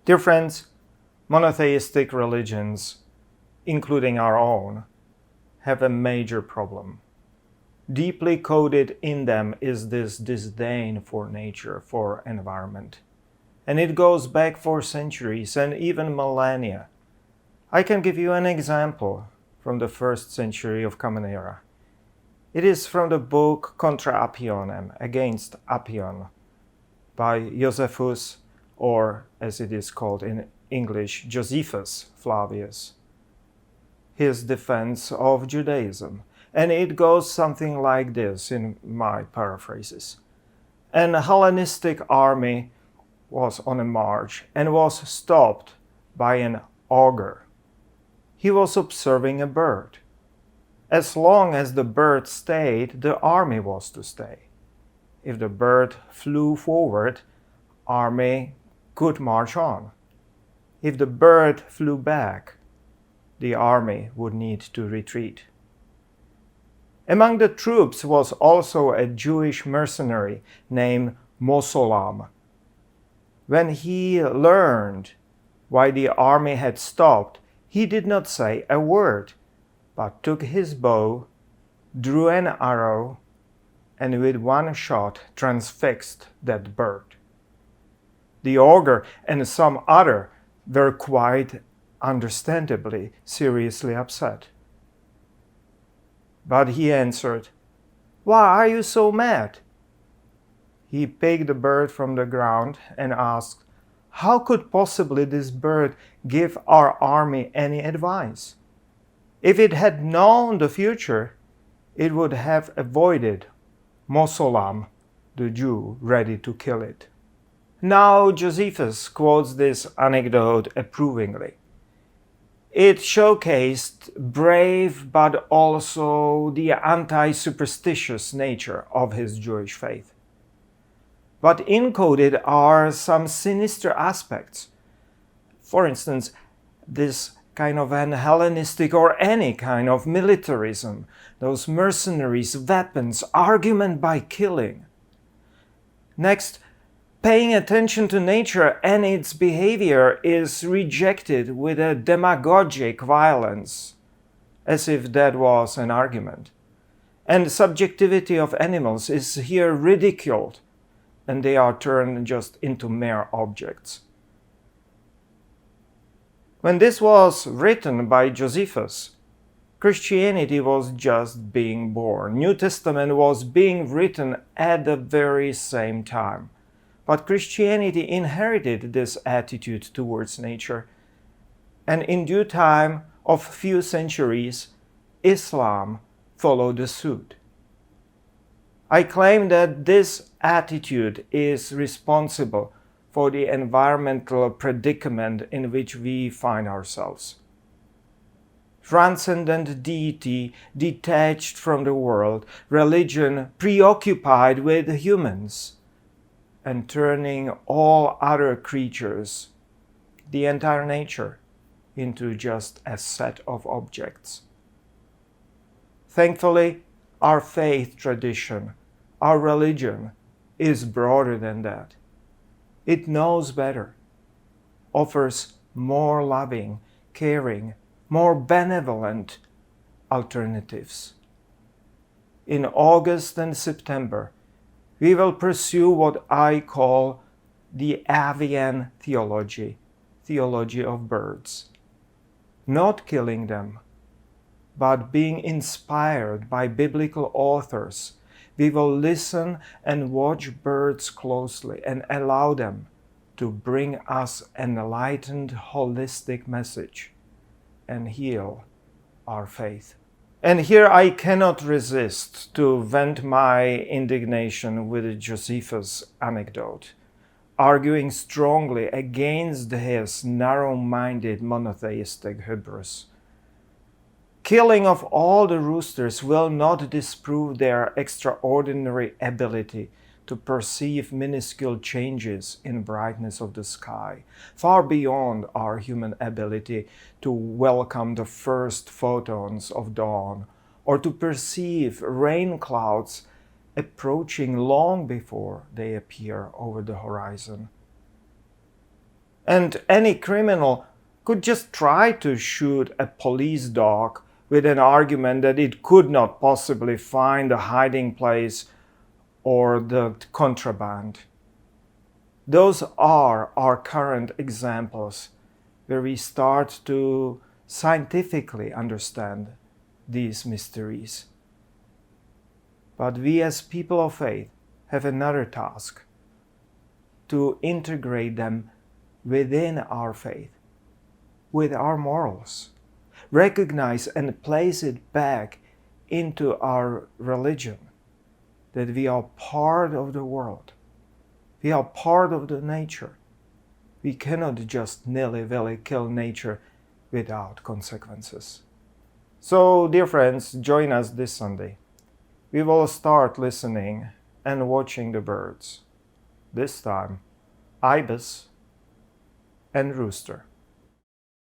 Dear friends, monotheistic religions, including our own, have a major problem. Deeply coded in them is this disdain for nature, for environment. And it goes back for centuries and even millennia. I can give you an example from the 1st century of Common Era. It is from the book Contra Apionem, Against Apion, by Josephus, or as it is called in English, Josephus Flavius. His defense of Judaism. And it goes something like this in my paraphrases. An Hellenistic army was on a march and was stopped by an augur. He was observing a bird. As long as the bird stayed, the army was to stay. If the bird flew forward, army could march on. If the bird flew back, the army would need to retreat. Among the troops was also a Jewish mercenary named Mosolam. When he learned why the army had stopped, he did not say a word, but took his bow, drew an arrow, and with one shot transfixed that bird. The augur and some other were quite understandably seriously upset. But he answered, "Why are you so mad?" He picked the bird from the ground and asked, "How could possibly this bird give our army any advice? If it had known the future, it would have avoided Mosolam, the Jew, ready to kill it." Now Josephus quotes this anecdote approvingly. It showcased brave but also the anti-superstitious nature of his Jewish faith. But encoded are some sinister aspects. For instance, this kind of an Hellenistic or any kind of militarism, those mercenaries, weapons, argument by killing. Next, paying attention to nature and its behavior is rejected with a demagogic violence, as if that was an argument. And subjectivity of animals is here ridiculed, and they are turned just into mere objects. When this was written by Josephus, Christianity was just being born. New Testament was being written at the very same time. But Christianity inherited this attitude towards nature. And in due time of few centuries, Islam followed suit. I claim that this attitude is responsible for the environmental predicament in which we find ourselves. Transcendent deity detached from the world, religion preoccupied with humans, and turning all other creatures, the entire nature, into just a set of objects. Thankfully, our faith tradition, our religion, is broader than that. It knows better, offers more loving, caring, more benevolent alternatives. In August and September, we will pursue what I call the Avian theology, theology of birds. Not killing them, but being inspired by biblical authors, we will listen and watch birds closely and allow them to bring us an enlightened, holistic message and heal our faith. And here I cannot resist to vent my indignation with Josephus' anecdote, arguing strongly against his narrow-minded monotheistic hubris. Killing of all the roosters will not disprove their extraordinary ability to perceive minuscule changes in brightness of the sky, far beyond our human ability to welcome the first photons of dawn, or to perceive rain clouds approaching long before they appear over the horizon. And any criminal could just try to shoot a police dog with an argument that it could not possibly find a hiding place or the contraband. Those are our current examples where we start to scientifically understand these mysteries. But we as people of faith have another task: to integrate them within our faith, with our morals, recognize and place it back into our religion, that we are part of the world, we are part of the nature. We cannot just nilly-willy kill nature without consequences. So, dear friends, join us this Sunday. We will start listening and watching the birds. This time, ibis and rooster.